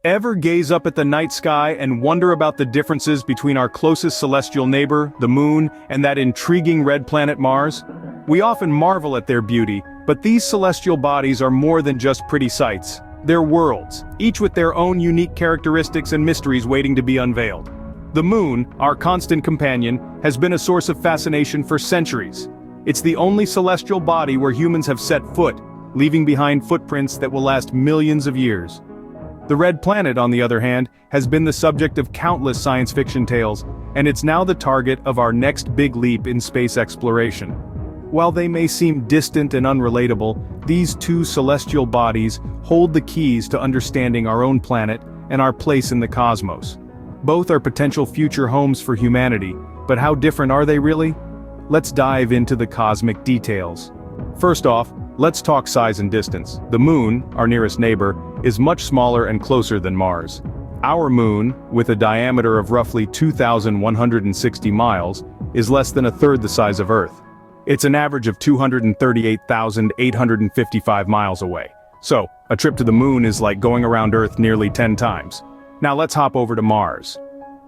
Ever gaze up at the night sky and wonder about the differences between our closest celestial neighbor, the Moon, and that intriguing red planet Mars? We often marvel at their beauty, but these celestial bodies are more than just pretty sights. They're worlds, each with their own unique characteristics and mysteries waiting to be unveiled. The Moon, our constant companion, has been a source of fascination for centuries. It's the only celestial body where humans have set foot, leaving behind footprints that will last millions of years. The Red Planet, on the other hand, has been the subject of countless science fiction tales, and it's now the target of our next big leap in space exploration. While they may seem distant and unrelatable, these two celestial bodies hold the keys to understanding our own planet and our place in the cosmos. Both are potential future homes for humanity, but how different are they really? Let's dive into the cosmic details. First off, let's talk size and distance. The Moon, our nearest neighbor, is much smaller and closer than Mars. Our Moon, with a diameter of roughly 2,160 miles, is less than a third the size of Earth. It's an average of 238,855 miles away. So, a trip to the Moon is like going around Earth nearly 10 times. Now let's hop over to Mars.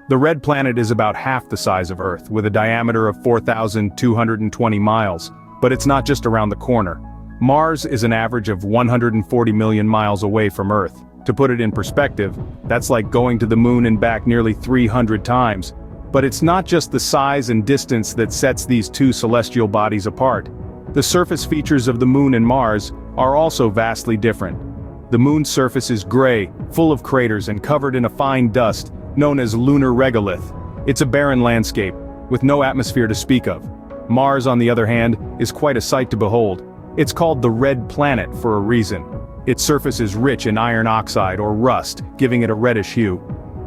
The Red Planet is about half the size of Earth, with a diameter of 4,220 miles, but it's not just around the corner. Mars is an average of 140 million miles away from Earth. To put it in perspective, that's like going to the Moon and back nearly 300 times. But it's not just the size and distance that sets these two celestial bodies apart. The surface features of the Moon and Mars are also vastly different. The Moon's surface is gray, full of craters and covered in a fine dust, known as lunar regolith. It's a barren landscape, with no atmosphere to speak of. Mars, on the other hand, is quite a sight to behold. It's called the Red Planet for a reason. Its surface is rich in iron oxide or rust, giving it a reddish hue.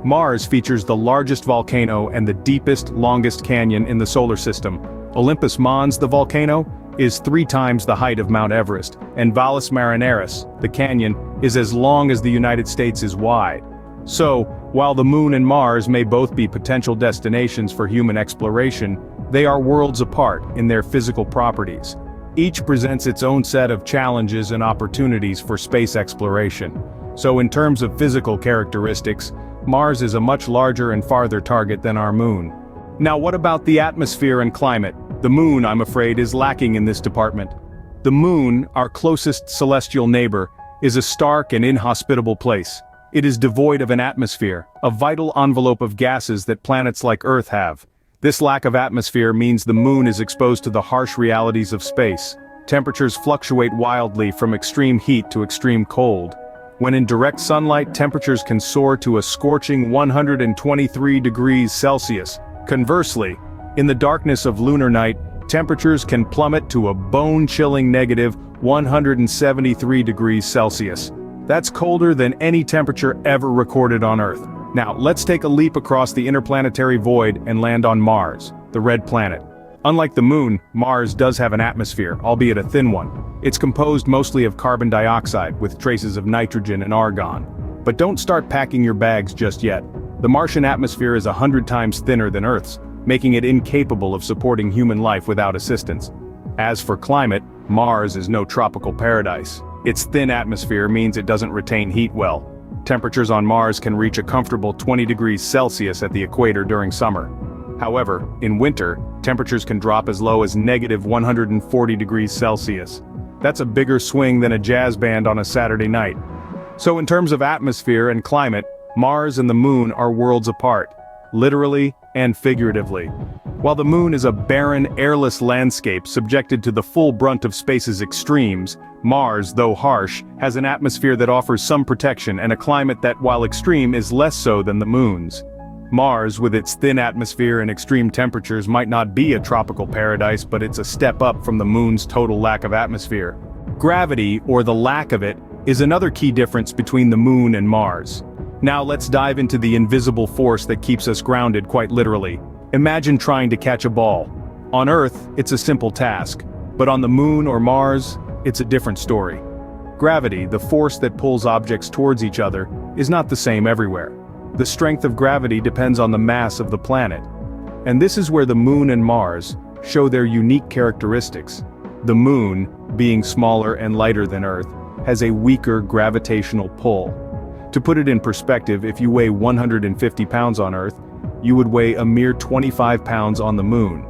Mars features the largest volcano and the deepest, longest canyon in the solar system. Olympus Mons, the volcano, is 3 times the height of Mount Everest, and Valles Marineris, the canyon, is as long as the United States is wide. So, while the Moon and Mars may both be potential destinations for human exploration, they are worlds apart in their physical properties. Each presents its own set of challenges and opportunities for space exploration. So in terms of physical characteristics, Mars is a much larger and farther target than our Moon. Now what about the atmosphere and climate? The Moon, I'm afraid, is lacking in this department. The Moon, our closest celestial neighbor, is a stark and inhospitable place. It is devoid of an atmosphere, a vital envelope of gases that planets like Earth have. This lack of atmosphere means the Moon is exposed to the harsh realities of space. Temperatures fluctuate wildly from extreme heat to extreme cold. When in direct sunlight, temperatures can soar to a scorching 123 degrees Celsius. Conversely, in the darkness of lunar night, temperatures can plummet to a bone-chilling negative 173 degrees Celsius. That's colder than any temperature ever recorded on Earth. Now, let's take a leap across the interplanetary void and land on Mars, the Red Planet. Unlike the Moon, Mars does have an atmosphere, albeit a thin one. It's composed mostly of carbon dioxide, with traces of nitrogen and argon. But don't start packing your bags just yet. The Martian atmosphere is 100 times thinner than Earth's, making it incapable of supporting human life without assistance. As for climate, Mars is no tropical paradise. Its thin atmosphere means it doesn't retain heat well. Temperatures on Mars can reach a comfortable 20 degrees Celsius at the equator during summer. However, in winter, temperatures can drop as low as negative 140 degrees Celsius. That's a bigger swing than a jazz band on a Saturday night. So in terms of atmosphere and climate, Mars and the Moon are worlds apart, literally and figuratively. While the Moon is a barren, airless landscape subjected to the full brunt of space's extremes, Mars, though harsh, has an atmosphere that offers some protection and a climate that, while extreme, is less so than the Moon's. Mars, with its thin atmosphere and extreme temperatures, might not be a tropical paradise, but it's a step up from the Moon's total lack of atmosphere. Gravity, or the lack of it, is another key difference between the Moon and Mars. Now let's dive into the invisible force that keeps us grounded, quite literally. Imagine trying to catch a ball. On Earth, it's a simple task, but on the Moon or Mars, it's a different story. Gravity, the force that pulls objects towards each other, is not the same everywhere. The strength of gravity depends on the mass of the planet. And this is where the Moon and Mars show their unique characteristics. The Moon, being smaller and lighter than Earth, has a weaker gravitational pull. To put it in perspective, if you weigh 150 pounds on Earth, you would weigh a mere 25 pounds on the moon.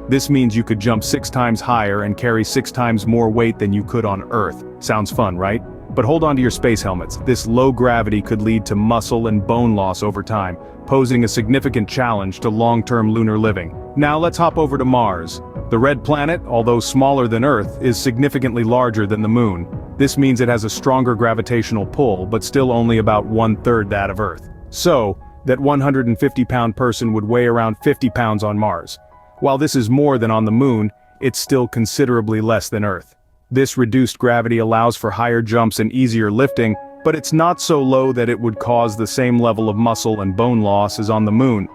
This means you could jump 6 times higher and carry 6 times more weight than you could on Earth. Sounds fun, right? But hold on to your space helmets. This low gravity could lead to muscle and bone loss over time, posing a significant challenge to long-term lunar living. Now let's hop over to Mars. The red planet, although smaller than Earth, is significantly larger than the moon. This means it has a stronger gravitational pull, but still only about 1/3 that of Earth. So, that 150-pound person would weigh around 50 pounds on Mars. While this is more than on the moon, it's still considerably less than Earth. This reduced gravity allows for higher jumps and easier lifting, but it's not so low that it would cause the same level of muscle and bone loss as on the moon.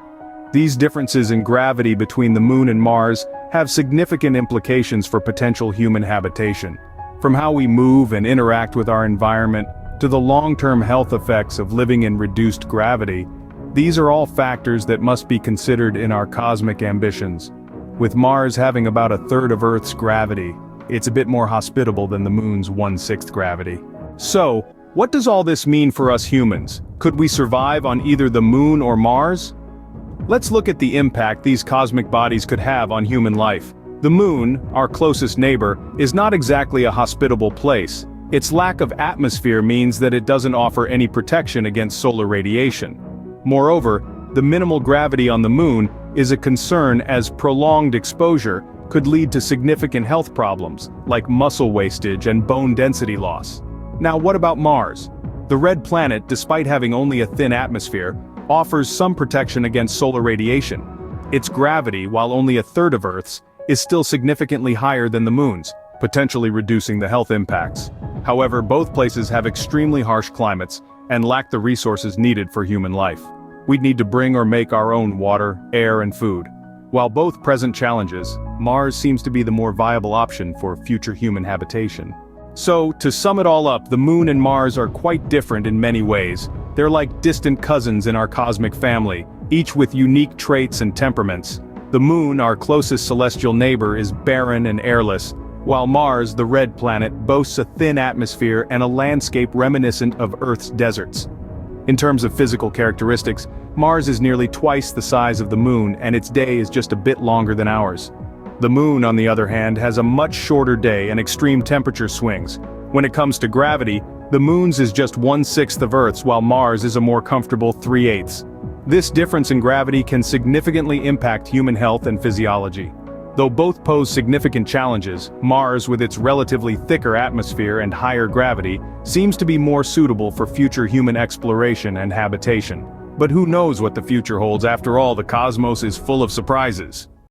These differences in gravity between the moon and Mars have significant implications for potential human habitation. From how we move and interact with our environment, to the long-term health effects of living in reduced gravity, these are all factors that must be considered in our cosmic ambitions. With Mars having about 1/3 of Earth's gravity, it's a bit more hospitable than the moon's 1/6 gravity. So, what does all this mean for us humans? Could we survive on either the moon or Mars? Let's look at the impact these cosmic bodies could have on human life. The moon, our closest neighbor, is not exactly a hospitable place. Its lack of atmosphere means that it doesn't offer any protection against solar radiation. Moreover, the minimal gravity on the moon is a concern, as prolonged exposure could lead to significant health problems, like muscle wastage and bone density loss. Now what about Mars? The red planet, despite having only a thin atmosphere, offers some protection against solar radiation. Its gravity, while only 1/3 of Earth's, is still significantly higher than the moon's, potentially reducing the health impacts. However, both places have extremely harsh climates and lack the resources needed for human life. We'd need to bring or make our own water, air, and food. While both present challenges, Mars seems to be the more viable option for future human habitation. So, to sum it all up, the moon and Mars are quite different in many ways. They're like distant cousins in our cosmic family, each with unique traits and temperaments. The moon, our closest celestial neighbor, is barren and airless, while Mars, the red planet, boasts a thin atmosphere and a landscape reminiscent of Earth's deserts. In terms of physical characteristics, Mars is nearly twice the size of the moon, and its day is just a bit longer than ours. The moon, on the other hand, has a much shorter day and extreme temperature swings. When it comes to gravity, the moon's is just 1/6 of Earth's, while Mars is a more comfortable 3/8. This difference in gravity can significantly impact human health and physiology. Though both pose significant challenges, Mars, with its relatively thicker atmosphere and higher gravity, seems to be more suitable for future human exploration and habitation. But who knows what the future holds? After all, the cosmos is full of surprises.